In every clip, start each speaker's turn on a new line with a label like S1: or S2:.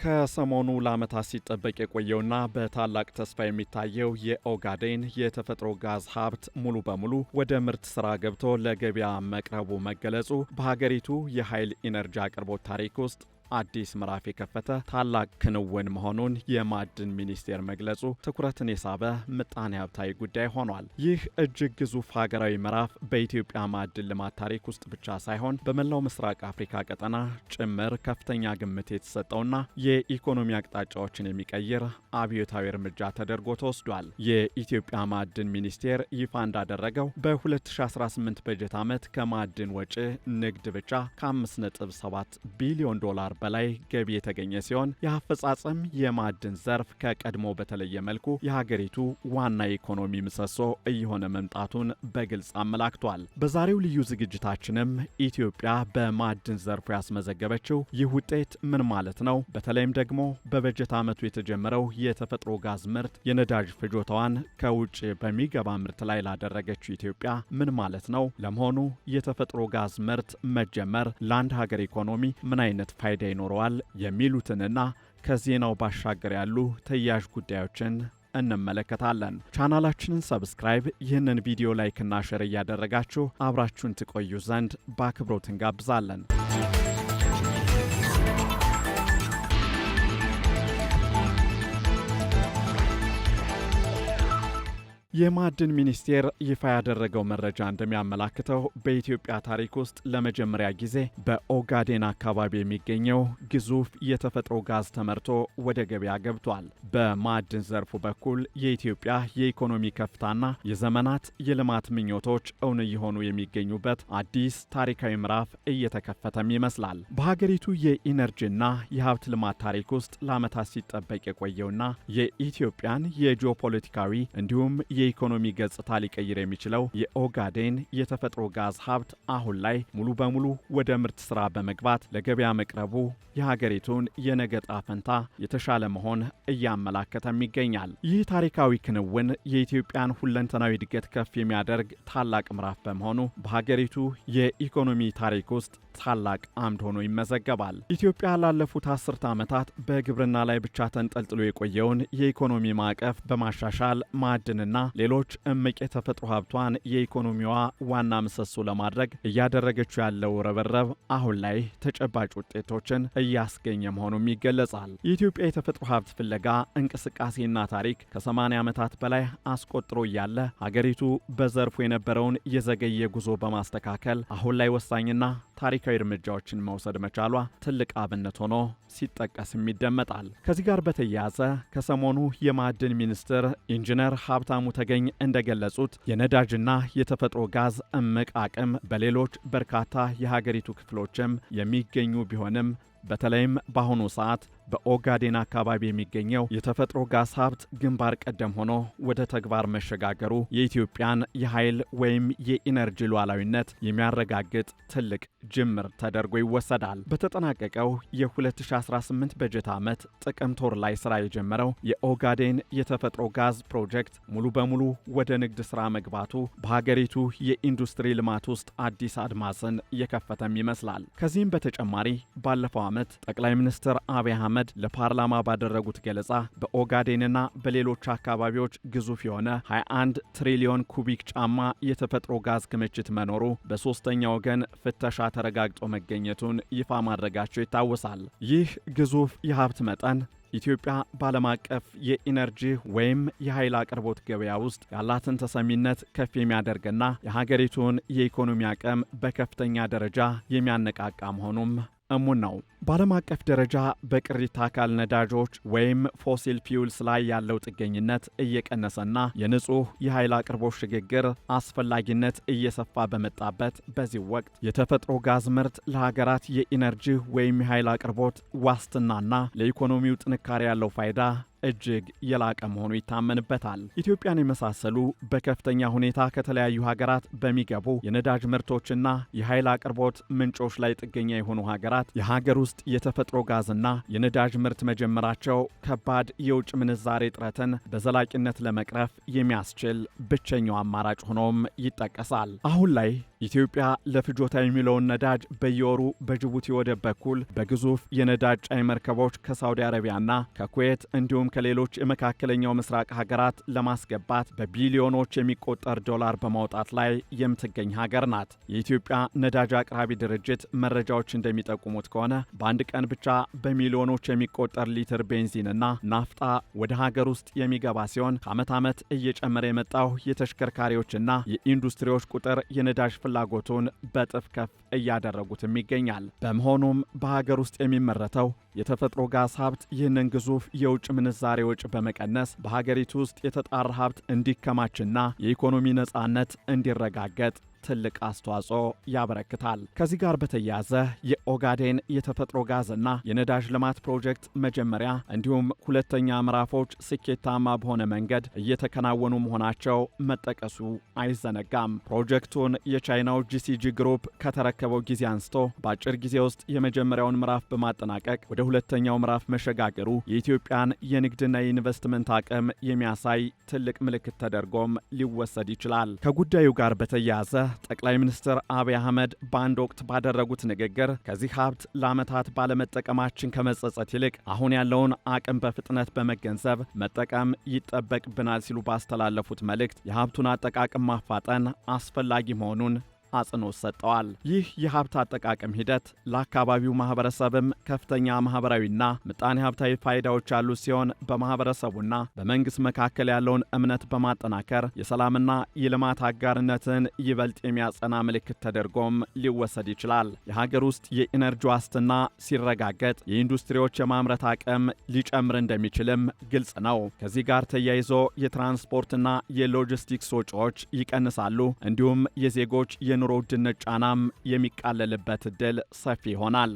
S1: ከሰሞኑ ለዓመታት ሲጠበቅ የቆየውና በታላቅ ተስፋ የሚታየው የኦጋዴን የተፈጥሮ ጋዝ ሀብት ሙሉ በሙሉ ወደ ምርት ስራ ገብቶ ለገበያ መቅረቡ መገለጹ በሀገሪቱ የኃይል ኢነርጂ አቅርቦት ታሪክ ውስጥ አዲስ ምዕራፍ የከፈተ ታላቅ ክንውን መሆኑን የማዕድን ሚኒስቴር መግለጹ ትኩረትን የሳበ ምጣኔ ሀብታዊ ጉዳይ ሆኗል። ይህ እጅግ ግዙፍ ሀገራዊ ምዕራፍ በኢትዮጵያ ማዕድን ልማት ታሪክ ውስጥ ብቻ ሳይሆን በመላው ምስራቅ አፍሪካ ቀጠና ጭምር ከፍተኛ ግምት የተሰጠውና የኢኮኖሚ አቅጣጫዎችን የሚቀይር አብዮታዊ እርምጃ ተደርጎ ተወስዷል። የኢትዮጵያ ማዕድን ሚኒስቴር ይፋ እንዳደረገው በ2018 በጀት ዓመት ከማዕድን ወጪ ንግድ ብቻ ከ5.7 ቢሊዮን ዶላር በላይ ገቢ የተገኘ ሲሆን የአፈጻጸም የማዕድን ዘርፍ ከቀድሞ በተለየ መልኩ የሀገሪቱ ዋና የኢኮኖሚ ምሰሶ እየሆነ መምጣቱን በግልጽ አመላክቷል። በዛሬው ልዩ ዝግጅታችንም ኢትዮጵያ በማዕድን ዘርፉ ያስመዘገበችው ይህ ውጤት ምን ማለት ነው? በተለይም ደግሞ በበጀት ዓመቱ የተጀመረው የተፈጥሮ ጋዝ ምርት የነዳጅ ፍጆታዋን ከውጭ በሚገባ ምርት ላይ ላደረገችው ኢትዮጵያ ምን ማለት ነው? ለመሆኑ የተፈጥሮ ጋዝ ምርት መጀመር ለአንድ ሀገር ኢኮኖሚ ምን አይነት ፋይዳ ይኖረዋል? የሚሉትንና ከዜናው ባሻገር ያሉ ተያያዥ ጉዳዮችን እንመለከታለን። ቻናላችንን ሰብስክራይብ፣ ይህንን ቪዲዮ ላይክና ሼር እያደረጋችሁ አብራችሁን ትቆዩ ዘንድ በአክብሮት እንጋብዛለን። የማዕድን ሚኒስቴር ይፋ ያደረገው መረጃ እንደሚያመላክተው በኢትዮጵያ ታሪክ ውስጥ ለመጀመሪያ ጊዜ በኦጋዴን አካባቢ የሚገኘው ግዙፍ የተፈጥሮ ጋዝ ተመርቶ ወደ ገበያ ገብቷል። በማዕድን ዘርፉ በኩል የኢትዮጵያ የኢኮኖሚ ከፍታና የዘመናት የልማት ምኞቶች እውን እየሆኑ የሚገኙበት አዲስ ታሪካዊ ምዕራፍ እየተከፈተም ይመስላል። በሀገሪቱ የኢነርጂና የሀብት ልማት ታሪክ ውስጥ ለዓመታት ሲጠበቅ የቆየውና የኢትዮጵያን የጂኦፖለቲካዊ እንዲሁም የኢኮኖሚ ገጽታ ሊቀይር የሚችለው የኦጋዴን የተፈጥሮ ጋዝ ሀብት አሁን ላይ ሙሉ በሙሉ ወደ ምርት ስራ በመግባት ለገበያ መቅረቡ የሀገሪቱን የነገ ዕጣ ፈንታ የተሻለ መሆን እያመላከተም ይገኛል። ይህ ታሪካዊ ክንውን የኢትዮጵያን ሁለንተናዊ እድገት ከፍ የሚያደርግ ታላቅ ምዕራፍ በመሆኑ በሀገሪቱ የኢኮኖሚ ታሪክ ውስጥ ታላቅ አምድ ሆኖ ይመዘገባል። ኢትዮጵያ ላለፉት 10 ዓመታት በግብርና ላይ ብቻ ተንጠልጥሎ የቆየውን የኢኮኖሚ ማዕቀፍ በማሻሻል ማዕድንና ሌሎች እምቅ የተፈጥሮ ሀብቷን የኢኮኖሚዋ ዋና ምሰሶ ለማድረግ እያደረገችው ያለው ረበረብ አሁን ላይ ተጨባጭ ውጤቶችን እያስገኘ መሆኑም ይገለጻል። የኢትዮጵያ የተፈጥሮ ሀብት ፍለጋ እንቅስቃሴና ታሪክ ከ80 ዓመታት በላይ አስቆጥሮ እያለ ሀገሪቱ በዘርፉ የነበረውን የዘገየ ጉዞ በማስተካከል አሁን ላይ ወሳኝና ታሪካዊ እርምጃዎችን መውሰድ መቻሏ ትልቅ አብነት ሆኖ ሲጠቀስም ይደመጣል። ከዚህ ጋር በተያያዘ ከሰሞኑ የማዕድን ሚኒስትር ኢንጂነር ሀብታሙ ተገኝ እንደገለጹት የነዳጅና የተፈጥሮ ጋዝ እምቅ አቅም በሌሎች በርካታ የሀገሪቱ ክፍሎችም የሚገኙ ቢሆንም በተለይም በአሁኑ ሰዓት በኦጋዴን አካባቢ የሚገኘው የተፈጥሮ ጋዝ ሀብት ግንባር ቀደም ሆኖ ወደ ተግባር መሸጋገሩ የኢትዮጵያን የኃይል ወይም የኢነርጂ ሉዓላዊነት የሚያረጋግጥ ትልቅ ጅምር ተደርጎ ይወሰዳል። በተጠናቀቀው የ2018 በጀት ዓመት ጥቅምት ወር ላይ ስራ የጀመረው የኦጋዴን የተፈጥሮ ጋዝ ፕሮጀክት ሙሉ በሙሉ ወደ ንግድ ስራ መግባቱ በሀገሪቱ የኢንዱስትሪ ልማት ውስጥ አዲስ አድማስን እየከፈተም ይመስላል። ከዚህም በተጨማሪ ባለፈው ዓመት ጠቅላይ ሚኒስትር አብይ አህመድ ለፓርላማ ባደረጉት ገለጻ በኦጋዴንና በሌሎች አካባቢዎች ግዙፍ የሆነ 21 ትሪሊዮን ኩቢክ ጫማ የተፈጥሮ ጋዝ ክምችት መኖሩ በሶስተኛ ወገን ፍተሻ ተረጋግጦ መገኘቱን ይፋ ማድረጋቸው ይታወሳል። ይህ ግዙፍ የሀብት መጠን ኢትዮጵያ በዓለም አቀፍ የኢነርጂ ወይም የኃይል አቅርቦት ገበያ ውስጥ ያላትን ተሰሚነት ከፍ የሚያደርግና የሀገሪቱን የኢኮኖሚ አቅም በከፍተኛ ደረጃ የሚያነቃቃ መሆኑም እሙን ነው። በዓለም አቀፍ ደረጃ በቅሪተ አካል ነዳጆች ወይም ፎሲል ፊውልስ ላይ ያለው ጥገኝነት እየቀነሰና የንጹህ የኃይል አቅርቦት ሽግግር አስፈላጊነት እየሰፋ በመጣበት በዚህ ወቅት የተፈጥሮ ጋዝ ምርት ለሀገራት የኢነርጂ ወይም የኃይል አቅርቦት ዋስትናና ለኢኮኖሚው ጥንካሬ ያለው ፋይዳ እጅግ የላቀ መሆኑ ይታመንበታል። ኢትዮጵያን የመሳሰሉ በከፍተኛ ሁኔታ ከተለያዩ ሀገራት በሚገቡ የነዳጅ ምርቶችና የኃይል አቅርቦት ምንጮች ላይ ጥገኛ የሆኑ ሀገራት የሀገር ውስጥ የተፈጥሮ ጋዝና የነዳጅ ምርት መጀመራቸው ከባድ የውጭ ምንዛሬ እጥረትን በዘላቂነት ለመቅረፍ የሚያስችል ብቸኛው አማራጭ ሆኖም ይጠቀሳል። አሁን ላይ ኢትዮጵያ ለፍጆታ የሚለውን ነዳጅ በየወሩ በጅቡቲ ወደብ በኩል በግዙፍ የነዳጅ ጫኝ መርከቦች ከሳውዲ አረቢያና ከኩዌት እንዲሁም ከሌሎች የመካከለኛው ምስራቅ ሀገራት ለማስገባት በቢሊዮኖች የሚቆጠር ዶላር በማውጣት ላይ የምትገኝ ሀገር ናት። የኢትዮጵያ ነዳጅ አቅራቢ ድርጅት መረጃዎች እንደሚጠቁሙት ከሆነ በአንድ ቀን ብቻ በሚሊዮኖች የሚቆጠር ሊትር ቤንዚንና ናፍጣ ወደ ሀገር ውስጥ የሚገባ ሲሆን ከዓመት ዓመት እየጨመረ የመጣው የተሽከርካሪዎችና የኢንዱስትሪዎች ቁጥር የነዳጅ ፍላጎቱን በጥፍ ከፍ እያደረጉትም ይገኛል። በመሆኑም በሀገር ውስጥ የሚመረተው የተፈጥሮ ጋዝ ሀብት ይህንን ግዙፍ የውጭ ምንዛሬ ወጪ በመቀነስ በሀገሪቱ ውስጥ የተጣራ ሀብት እንዲከማችና የኢኮኖሚ ነጻነት እንዲረጋገጥ ትልቅ አስተዋጽኦ ያበረክታል። ከዚህ ጋር በተያያዘ የኦጋዴን የተፈጥሮ ጋዝና የነዳጅ ልማት ፕሮጀክት መጀመሪያ እንዲሁም ሁለተኛ ምዕራፎች ስኬታማ በሆነ መንገድ እየተከናወኑ መሆናቸው መጠቀሱ አይዘነጋም። ፕሮጀክቱን የቻይናው ጂሲጂ ግሩፕ ከተረከበው ጊዜ አንስቶ በአጭር ጊዜ ውስጥ የመጀመሪያውን ምዕራፍ በማጠናቀቅ ወደ ሁለተኛው ምዕራፍ መሸጋገሩ የኢትዮጵያን የንግድና የኢንቨስትመንት አቅም የሚያሳይ ትልቅ ምልክት ተደርጎም ሊወሰድ ይችላል። ከጉዳዩ ጋር በተያያዘ ጠቅላይ ሚኒስትር አብይ አህመድ በአንድ ወቅት ባደረጉት ንግግር ከዚህ ሀብት ለዓመታት ባለመጠቀማችን ከመጸጸት ይልቅ አሁን ያለውን አቅም በፍጥነት በመገንዘብ መጠቀም ይጠበቅብናል ሲሉ ባስተላለፉት መልእክት የሀብቱን አጠቃቀም ማፋጠን አስፈላጊ መሆኑን አጽንኦት ሰጠዋል። ይህ የሀብት አጠቃቀም ሂደት ለአካባቢው ማህበረሰብም ከፍተኛ ማህበራዊና ምጣኔ ሀብታዊ ፋይዳዎች ያሉት ሲሆን በማህበረሰቡና በመንግስት መካከል ያለውን እምነት በማጠናከር የሰላምና የልማት አጋርነትን ይበልጥ የሚያጸና ምልክት ተደርጎም ሊወሰድ ይችላል። የሀገር ውስጥ የኢነርጂ ዋስትና ሲረጋገጥ የኢንዱስትሪዎች የማምረት አቅም ሊጨምር እንደሚችልም ግልጽ ነው። ከዚህ ጋር ተያይዞ የትራንስፖርትና የሎጂስቲክስ ወጪዎች ይቀንሳሉ። እንዲሁም የዜጎች የኑሮ ውድነት ጫናም የሚቃለልበት ዕድል ሰፊ ይሆናል።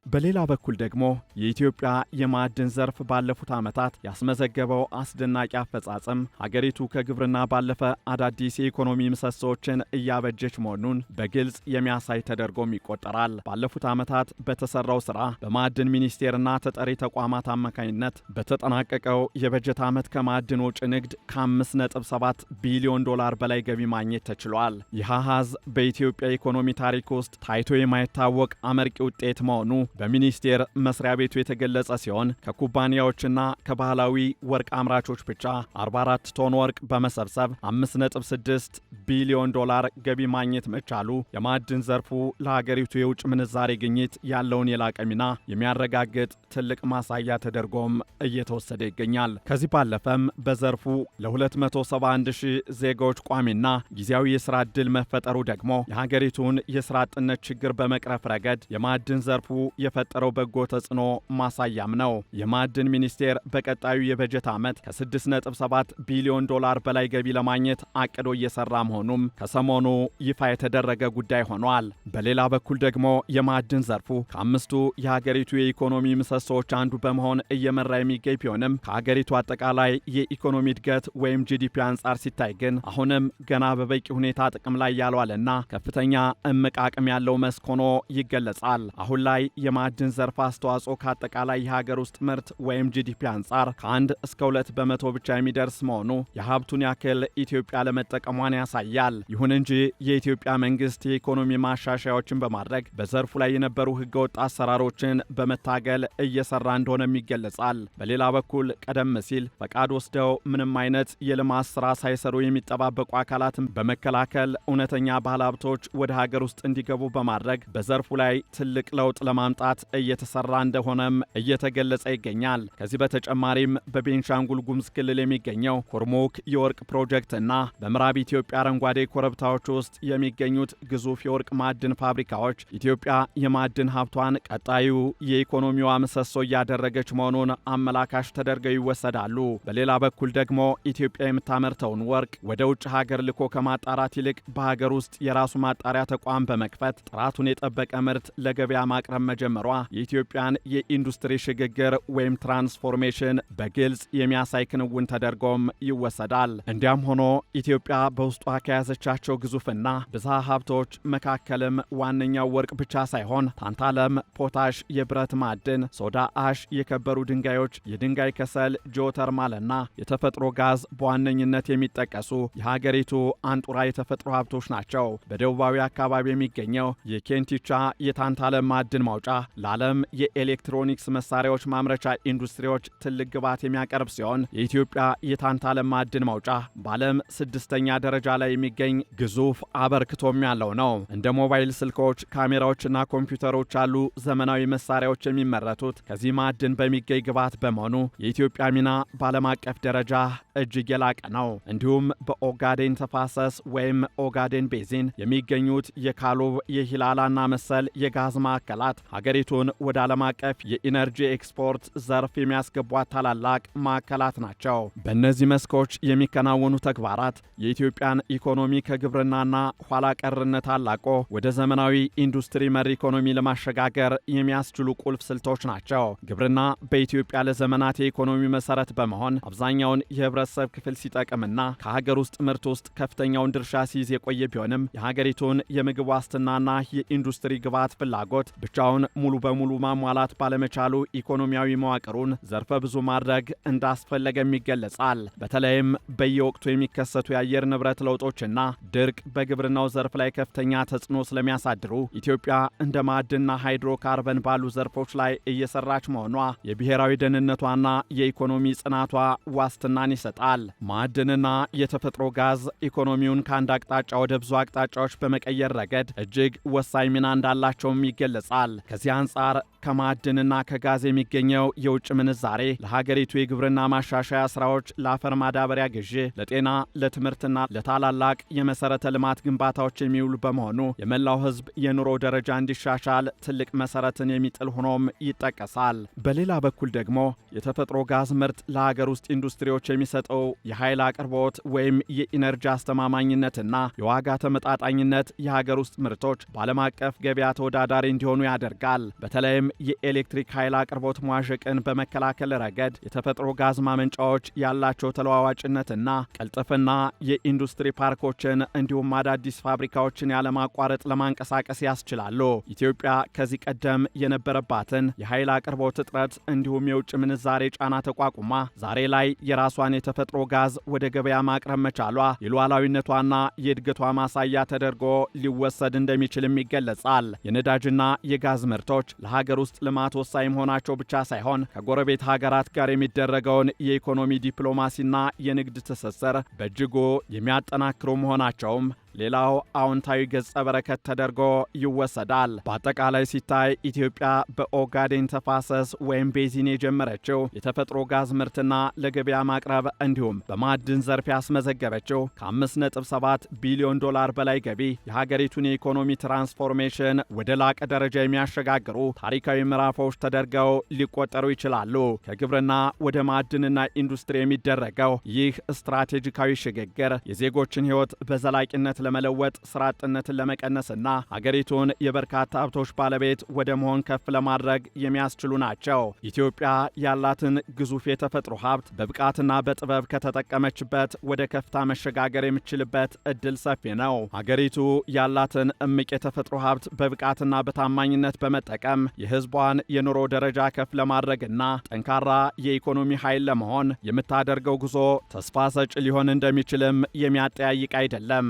S1: በሌላ በኩል ደግሞ የኢትዮጵያ የማዕድን ዘርፍ ባለፉት ዓመታት ያስመዘገበው አስደናቂ አፈጻጸም ሀገሪቱ ከግብርና ባለፈ አዳዲስ የኢኮኖሚ ምሰሶዎችን እያበጀች መሆኑን በግልጽ የሚያሳይ ተደርጎም ይቆጠራል። ባለፉት ዓመታት በተሰራው ሥራ በማዕድን ሚኒስቴርና ተጠሪ ተቋማት አማካኝነት በተጠናቀቀው የበጀት ዓመት ከማዕድን ወጪ ንግድ ከ5.7 ቢሊዮን ዶላር በላይ ገቢ ማግኘት ተችሏል። ይህ አሃዝ በኢትዮጵያ ኢኮኖሚ ታሪክ ውስጥ ታይቶ የማይታወቅ አመርቂ ውጤት መሆኑ በሚኒስቴር መስሪያ ቤቱ የተገለጸ ሲሆን ከኩባንያዎችና ከባህላዊ ወርቅ አምራቾች ብቻ 44 ቶን ወርቅ በመሰብሰብ 5.6 ቢሊዮን ዶላር ገቢ ማግኘት መቻሉ የማዕድን ዘርፉ ለሀገሪቱ የውጭ ምንዛሬ ግኝት ያለውን የላቀ ሚና የሚያረጋግጥ ትልቅ ማሳያ ተደርጎም እየተወሰደ ይገኛል። ከዚህ ባለፈም በዘርፉ ለ271 ሺህ ዜጎች ቋሚና ጊዜያዊ የሥራ ዕድል መፈጠሩ ደግሞ የሀገሪቱን የሥራ አጥነት ችግር በመቅረፍ ረገድ የማዕድን ዘርፉ የፈጠረው በጎ ተጽዕኖ ማሳያም ነው። የማዕድን ሚኒስቴር በቀጣዩ የበጀት ዓመት ከ6.7 ቢሊዮን ዶላር በላይ ገቢ ለማግኘት አቅዶ እየሰራ መሆኑም ከሰሞኑ ይፋ የተደረገ ጉዳይ ሆኗል። በሌላ በኩል ደግሞ የማዕድን ዘርፉ ከአምስቱ የሀገሪቱ የኢኮኖሚ ምሰሶዎች አንዱ በመሆን እየመራ የሚገኝ ቢሆንም ከሀገሪቱ አጠቃላይ የኢኮኖሚ እድገት ወይም ጂዲፒ አንጻር ሲታይ ግን አሁንም ገና በበቂ ሁኔታ ጥቅም ላይ ያልዋለና ከፍተኛ እምቅ አቅም ያለው መስክ ሆኖ ይገለጻል። አሁን ላይ የማዕድን ዘርፍ አስተዋጽኦ ከአጠቃላይ የሀገር ውስጥ ምርት ወይም ጂዲፒ አንጻር ከ1 እስከ 2 በመቶ ብቻ የሚደርስ መሆኑ የሀብቱን ያክል ኢትዮጵያ ለመጠቀሟን ያሳያል። ይሁን እንጂ የኢትዮጵያ መንግስት የኢኮኖሚ ማሻሻያዎችን በማድረግ በዘርፉ ላይ የነበሩ ህገወጥ አሰራሮችን በመታገል እየሰራ እንደሆነም ይገለጻል። በሌላ በኩል ቀደም ሲል ፈቃድ ወስደው ምንም አይነት የልማት ስራ ሳይሰሩ የሚጠባበቁ አካላትን በመከላከል እውነተኛ ባለሀብቶች ወደ ሀገር ውስጥ እንዲገቡ በማድረግ በዘርፉ ላይ ትልቅ ለውጥ ለማምጣት እየተሰራ እንደሆነም እየተገለጸ ይገኛል። ከዚህ በተጨማሪም በቤንሻንጉል ጉሙዝ ክልል የሚገኘው ኩርሙክ የወርቅ ፕሮጀክት እና በምዕራብ ኢትዮጵያ አረንጓዴ ኮረብታዎች ውስጥ የሚገኙት ግዙፍ የወርቅ ማዕድን ፋብሪካዎች ኢትዮጵያ የማዕድን ሀብቷን ቀጣዩ የኢኮኖሚዋ ምሰሶ እያደረገች መሆኑን አመላካሽ ተደርገው ይወሰዳሉ። በሌላ በኩል ደግሞ ኢትዮጵያ የምታመርተውን ወርቅ ወደ ውጭ ሀገር ልኮ ከማጣራት ይልቅ በሀገር ውስጥ የራሱ ማጣሪያ ተቋም በመክፈት ጥራቱን የጠበቀ ምርት ለገበያ ማቅረብ መጀመሩ መጀመሯ የኢትዮጵያን የኢንዱስትሪ ሽግግር ወይም ትራንስፎርሜሽን በግልጽ የሚያሳይ ክንውን ተደርጎም ይወሰዳል። እንዲያም ሆኖ ኢትዮጵያ በውስጧ ከያዘቻቸው ግዙፍና ብዝሃ ሀብቶች መካከልም ዋነኛው ወርቅ ብቻ ሳይሆን ታንታለም፣ ፖታሽ፣ የብረት ማዕድን፣ ሶዳ አሽ፣ የከበሩ ድንጋዮች፣ የድንጋይ ከሰል፣ ጂኦተርማልና የተፈጥሮ ጋዝ በዋነኝነት የሚጠቀሱ የሀገሪቱ አንጡራ የተፈጥሮ ሀብቶች ናቸው። በደቡባዊ አካባቢ የሚገኘው የኬንቲቻ የታንታለም ማዕድን ማውጫ ለዓለም የኤሌክትሮኒክስ መሳሪያዎች ማምረቻ ኢንዱስትሪዎች ትልቅ ግብዓት የሚያቀርብ ሲሆን የኢትዮጵያ የታንታለም ማዕድን ማውጫ በዓለም 6ኛ ደረጃ ላይ የሚገኝ ግዙፍ አበርክቶም ያለው ነው። እንደ ሞባይል ስልኮች፣ ካሜራዎችና ኮምፒውተሮች ያሉ ዘመናዊ መሳሪያዎች የሚመረቱት ከዚህ ማዕድን በሚገኝ ግብዓት በመሆኑ የኢትዮጵያ ሚና በዓለም አቀፍ ደረጃ እጅግ የላቀ ነው። እንዲሁም በኦጋዴን ተፋሰስ ወይም ኦጋዴን ቤዚን የሚገኙት የካሉብ የሂላላና መሰል የጋዝ ማዕከላት ሀገሪቱን ወደ ዓለም አቀፍ የኢነርጂ ኤክስፖርት ዘርፍ የሚያስገቧት ታላላቅ ማዕከላት ናቸው። በእነዚህ መስኮች የሚከናወኑ ተግባራት የኢትዮጵያን ኢኮኖሚ ከግብርናና ኋላ ቀርነት አላቆ ወደ ዘመናዊ ኢንዱስትሪ መር ኢኮኖሚ ለማሸጋገር የሚያስችሉ ቁልፍ ስልቶች ናቸው። ግብርና በኢትዮጵያ ለዘመናት የኢኮኖሚ መሰረት በመሆን አብዛኛውን የህብረተሰብ ክፍል ሲጠቅምና ከሀገር ውስጥ ምርት ውስጥ ከፍተኛውን ድርሻ ሲይዝ የቆየ ቢሆንም የሀገሪቱን የምግብ ዋስትናና የኢንዱስትሪ ግብዓት ፍላጎት ብቻውን ሙሉ በሙሉ ማሟላት ባለመቻሉ ኢኮኖሚያዊ መዋቅሩን ዘርፈ ብዙ ማድረግ እንዳስፈለገም ይገለጻል። በተለይም በየወቅቱ የሚከሰቱ የአየር ንብረት ለውጦችና ድርቅ በግብርናው ዘርፍ ላይ ከፍተኛ ተጽዕኖ ስለሚያሳድሩ ኢትዮጵያ እንደ ማዕድንና ሃይድሮካርበን ባሉ ዘርፎች ላይ እየሰራች መሆኗ የብሔራዊ ደህንነቷና የኢኮኖሚ ጽናቷ ዋስትናን ይሰጣል። ማዕድንና የተፈጥሮ ጋዝ ኢኮኖሚውን ከአንድ አቅጣጫ ወደ ብዙ አቅጣጫዎች በመቀየር ረገድ እጅግ ወሳኝ ሚና እንዳላቸውም ይገለጻል። ከዚህ አንጻር ከማዕድንና ከጋዝ የሚገኘው የውጭ ምንዛሬ ለሀገሪቱ የግብርና ማሻሻያ ስራዎች፣ ለአፈር ማዳበሪያ ግዢ፣ ለጤና፣ ለትምህርትና ለታላላቅ የመሰረተ ልማት ግንባታዎች የሚውሉ በመሆኑ የመላው ሕዝብ የኑሮ ደረጃ እንዲሻሻል ትልቅ መሰረትን የሚጥል ሆኖም ይጠቀሳል። በሌላ በኩል ደግሞ የተፈጥሮ ጋዝ ምርት ለሀገር ውስጥ ኢንዱስትሪዎች የሚሰጠው የኃይል አቅርቦት ወይም የኢነርጂ አስተማማኝነትና የዋጋ ተመጣጣኝነት የሀገር ውስጥ ምርቶች በዓለም አቀፍ ገበያ ተወዳዳሪ እንዲሆኑ ያደርጋል። በተለይም የኤሌክትሪክ ኃይል አቅርቦት መዋዠቅን በመከላከል ረገድ የተፈጥሮ ጋዝ ማመንጫዎች ያላቸው ተለዋዋጭነትና ቀልጥፍና የኢንዱስትሪ ፓርኮችን እንዲሁም አዳዲስ ፋብሪካዎችን ያለማቋረጥ ለማንቀሳቀስ ያስችላሉ። ኢትዮጵያ ከዚህ ቀደም የነበረባትን የኃይል አቅርቦት እጥረት እንዲሁም የውጭ ምንዛሬ ጫና ተቋቁማ ዛሬ ላይ የራሷን የተፈጥሮ ጋዝ ወደ ገበያ ማቅረብ መቻሏ የሉዓላዊነቷና የእድገቷ ማሳያ ተደርጎ ሊወሰድ እንደሚችልም ይገለጻል። የነዳጅና የጋዝ ምርቶች ለሀገር ውስጥ ልማት ወሳኝ መሆናቸው ብቻ ሳይሆን ከጎረቤት ሀገራት ጋር የሚደረገውን የኢኮኖሚ ዲፕሎማሲና የንግድ ትስስር በእጅጉ የሚያጠናክሩ መሆናቸውም ሌላው አዎንታዊ ገጸ በረከት ተደርጎ ይወሰዳል። በአጠቃላይ ሲታይ ኢትዮጵያ በኦጋዴን ተፋሰስ ወይም ቤዚን የጀመረችው የተፈጥሮ ጋዝ ምርትና ለገበያ ማቅረብ እንዲሁም በማዕድን ዘርፍ ያስመዘገበችው ከ5.7 ቢሊዮን ዶላር በላይ ገቢ የሀገሪቱን የኢኮኖሚ ትራንስፎርሜሽን ወደ ላቀ ደረጃ የሚያሸጋግሩ ታሪካዊ ምዕራፎች ተደርገው ሊቆጠሩ ይችላሉ። ከግብርና ወደ ማዕድንና ኢንዱስትሪ የሚደረገው ይህ ስትራቴጂካዊ ሽግግር የዜጎችን ሕይወት በዘላቂነት ለመለወጥ ስራ አጥነትን ለመቀነስና ሀገሪቱን የበርካታ ሀብቶች ባለቤት ወደ መሆን ከፍ ለማድረግ የሚያስችሉ ናቸው። ኢትዮጵያ ያላትን ግዙፍ የተፈጥሮ ሀብት በብቃትና በጥበብ ከተጠቀመችበት ወደ ከፍታ መሸጋገር የምችልበት እድል ሰፊ ነው። ሀገሪቱ ያላትን እምቅ የተፈጥሮ ሀብት በብቃትና በታማኝነት በመጠቀም የህዝቧን የኑሮ ደረጃ ከፍ ለማድረግና ጠንካራ የኢኮኖሚ ኃይል ለመሆን የምታደርገው ጉዞ ተስፋ ሰጪ ሊሆን እንደሚችልም የሚያጠያይቅ አይደለም።